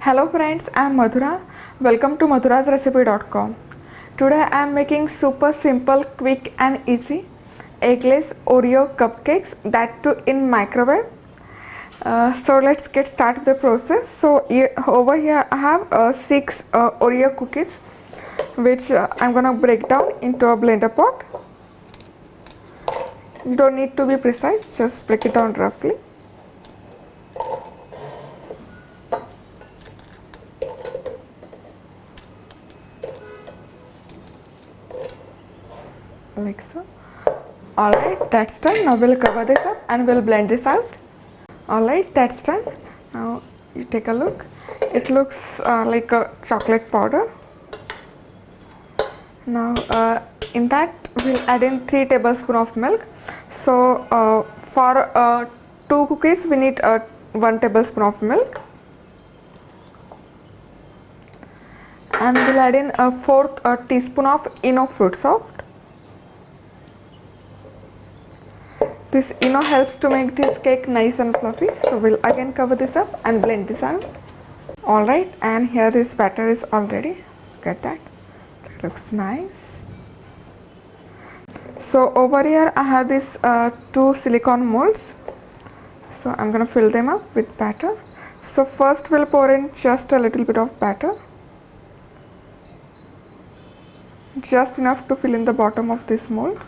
Hello friends, I am Madhura. Welcome to MadhurasRecipe.com. Today I am making super simple, quick and easy eggless Oreo cupcakes, that too in microwave. So let's get started with the process. So over here I have 6 Oreo cookies which I'm gonna break down into a blender pot. You don't need to be precise, just break it down roughly. Like so. Alright, that's done. Now we'll cover this up and we'll blend this out. Alright, that's done. Now you take a look. It looks like a chocolate powder. Now in that we'll add in 3 tablespoons of milk. So for 2 cookies we need 1 tablespoon of milk. And we'll add in a 4th teaspoon of Eno Fruit Salt. This Eno helps to make this cake nice and fluffy. So we'll again cover this up and blend this out. Alright, and here this batter is all ready. Look at that. It looks nice. So over here I have these 2 silicone molds. So I'm gonna fill them up with batter. So first we'll pour in just a little bit of batter. Just enough to fill in the bottom of this mold.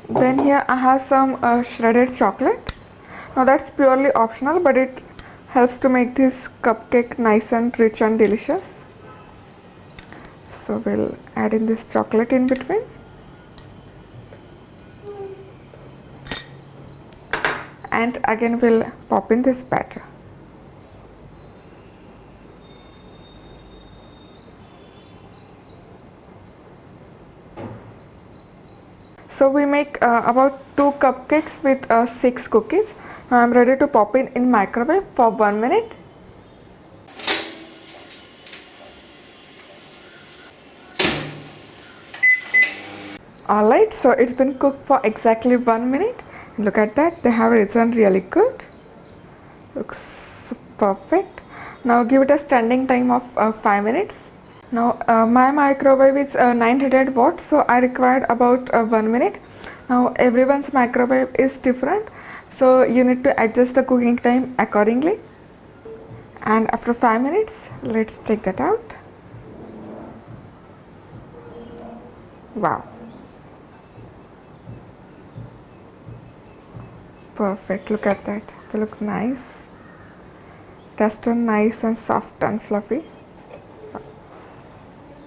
Then here I have some shredded chocolate. Now that's purely optional, but it helps to make this cupcake nice and rich and delicious. So we'll add in this chocolate in between. And again we'll pop in this batter. So we make about 2 cupcakes with 6 cookies. Now I'm ready to pop in microwave for 1 minute. Alright, so it's been cooked for exactly 1 minute. Look at that, they have risen really good. Looks perfect. Now give it a standing time of 5 minutes. Now my microwave is 900 watts, so I required about 1 minute. Now everyone's microwave is different, so you need to adjust the cooking time accordingly. And after 5 minutes, let's take that out. Wow. Perfect, look at that. They look nice. That's turned nice and soft and fluffy.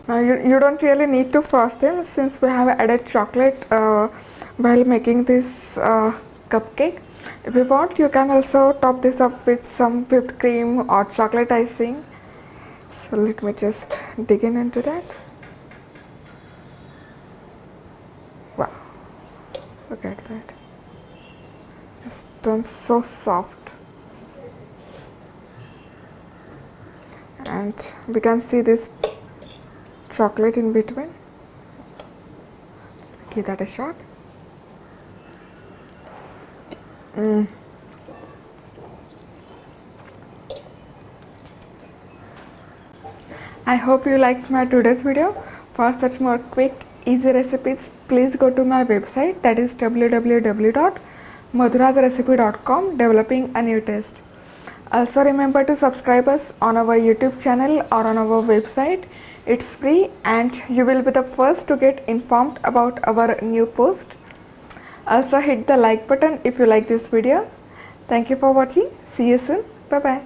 Now you don't really need to frost them since we have added chocolate while making this cupcake. If you want, you can also top this up with some whipped cream or chocolate icing. So let me just dig into that. Wow, look at that. It's done so soft. And we can see this chocolate in between. Give that a shot. I hope you liked my today's video. For such more quick, easy recipes, please go to my website, that is www.MadhurasRecipe.com, developing a new taste. Also remember to subscribe us on our YouTube channel or on our website. It's free and you will be the first to get informed about our new post. Also hit the like button if you like this video. Thank you for watching. See you soon. Bye bye.